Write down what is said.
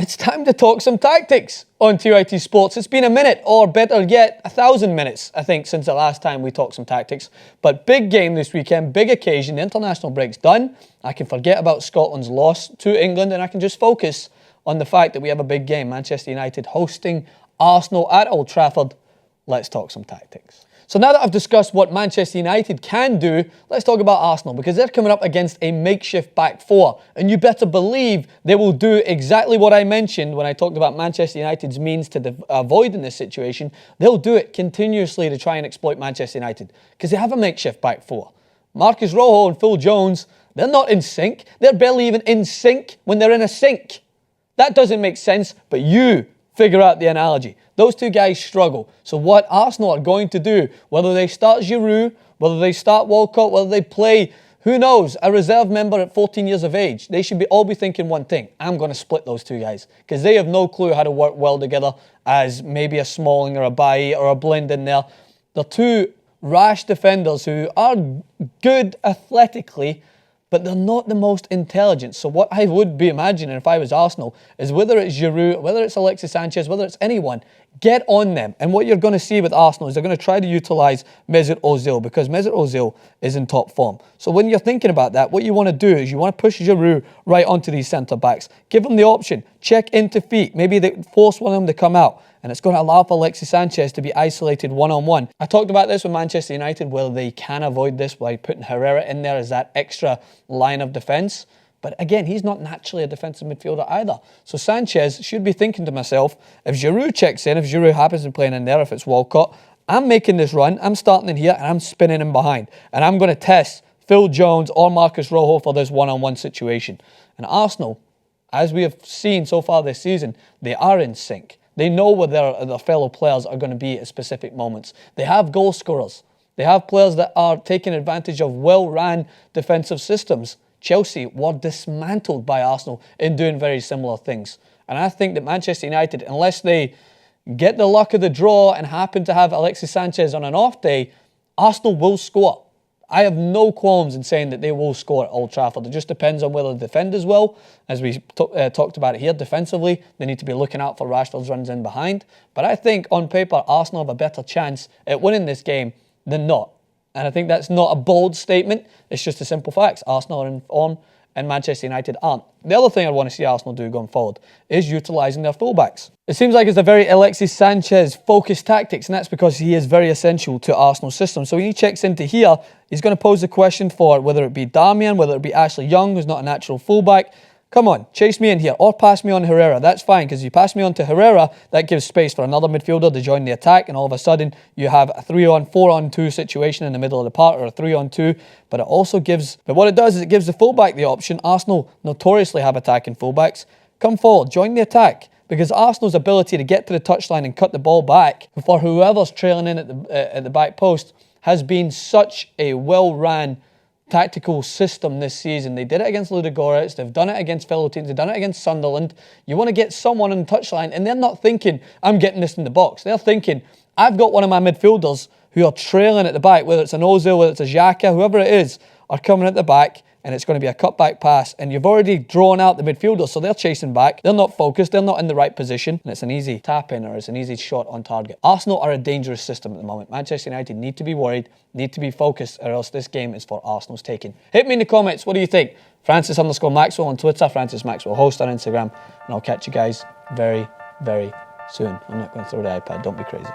It's time to talk some tactics on TYT Sports. It's been a minute, or better yet, 1,000 minutes, I think, since the last time we talked some tactics. But big game this weekend, big occasion. The international break's done. I can forget about Scotland's loss to England, and I can just focus on the fact that we have a big game. Manchester United hosting Arsenal at Old Trafford. Let's talk some tactics. So now that I've discussed what Manchester United can do, let's talk about Arsenal, because they're coming up against a makeshift back four. And you better believe they will do exactly what I mentioned when I talked about Manchester United's means to avoid in this situation. They'll do it continuously to try and exploit Manchester United, because they have a makeshift back four. Marcus Rojo and Phil Jones, they're not in sync. They're barely even in sync when they're in a sink. That doesn't make sense, but you figure out the analogy. Those two guys struggle. So what Arsenal are going to do, whether they start Giroud, whether they start Walcott, whether they play, who knows, a reserve member at 14 years of age, they should all be thinking one thing: I'm going to split those two guys, because they have no clue how to work well together as maybe a Smalling or a Bailly or a Blind in there. They're two rash defenders who are good athletically, but they're not the most intelligent. So what I would be imagining if I was Arsenal is, whether it's Giroud, whether it's Alexis Sanchez, whether it's anyone, get on them. And what you're going to see with Arsenal is they're going to try to utilise Mesut Ozil, because Mesut Ozil is in top form. So when you're thinking about that, what you want to do is you want to push Giroud right onto these centre-backs. Give them the option. Check into feet. Maybe they force one of them to come out. And it's going to allow for Alexis Sanchez to be isolated one-on-one. I talked about this with Manchester United, where they can avoid this by putting Herrera in there as that extra line of defence. But again, he's not naturally a defensive midfielder either. So Sanchez should be thinking to myself, if Giroud checks in, if Giroud happens to be playing in there, if it's Walcott, I'm making this run, I'm starting in here, and I'm spinning him behind. And I'm going to test Phil Jones or Marcus Rojo for this one-on-one situation. And Arsenal, as we have seen so far this season, they are in sync. They know where their fellow players are going to be at specific moments. They have goal scorers. They have players that are taking advantage of well-ran defensive systems. Chelsea were dismantled by Arsenal in doing very similar things. And I think that Manchester United, unless they get the luck of the draw and happen to have Alexis Sanchez on an off day, Arsenal will score. I have no qualms in saying that they will score at Old Trafford. It just depends on whether the defenders will. As we talked about it here, defensively, they need to be looking out for Rashford's runs in behind. But I think, on paper, Arsenal have a better chance at winning this game than not. And I think that's not a bold statement. It's just a simple fact. Arsenal are in form and Manchester United aren't. The other thing I want to see Arsenal do going forward is utilising their fullbacks. It seems like it's a very Alexis Sanchez-focused tactics, and that's because he is very essential to Arsenal's system. So when he checks into here, he's going to pose the question for whether it be Darmian, whether it be Ashley Young, who's not a natural fullback. Come on, chase me in here, or pass me on Herrera. That's fine, because if you pass me on to Herrera, that gives space for another midfielder to join the attack, and all of a sudden you have a 4-on-2 situation in the middle of the park, or a 3-on-2. But what it does is it gives the fullback the option. Arsenal notoriously have attacking fullbacks. Come forward, join the attack, because Arsenal's ability to get to the touchline and cut the ball back for whoever's trailing in at the back post has been such a well-ran tactical system this season. They did it against Ludogorets, they've done it against fellow teams, they've done it against Sunderland. You want to get someone on the touchline, and they're not thinking, I'm getting this in the box. They're thinking, I've got one of my midfielders who are trailing at the back, whether it's an Ozil, whether it's a Xhaka, whoever it is, are coming at the back, and it's going to be a cut-back pass, and you've already drawn out the midfielders, so they're chasing back. They're not focused, they're not in the right position, and it's an easy tap-in, or it's an easy shot on target. Arsenal are a dangerous system at the moment. Manchester United need to be worried, need to be focused, or else this game is for Arsenal's taking. Hit me in the comments, what do you think? Francis_Maxwell on Twitter, Francis Maxwell Host on Instagram, and I'll catch you guys very, very soon. I'm not going to throw the iPad, don't be crazy.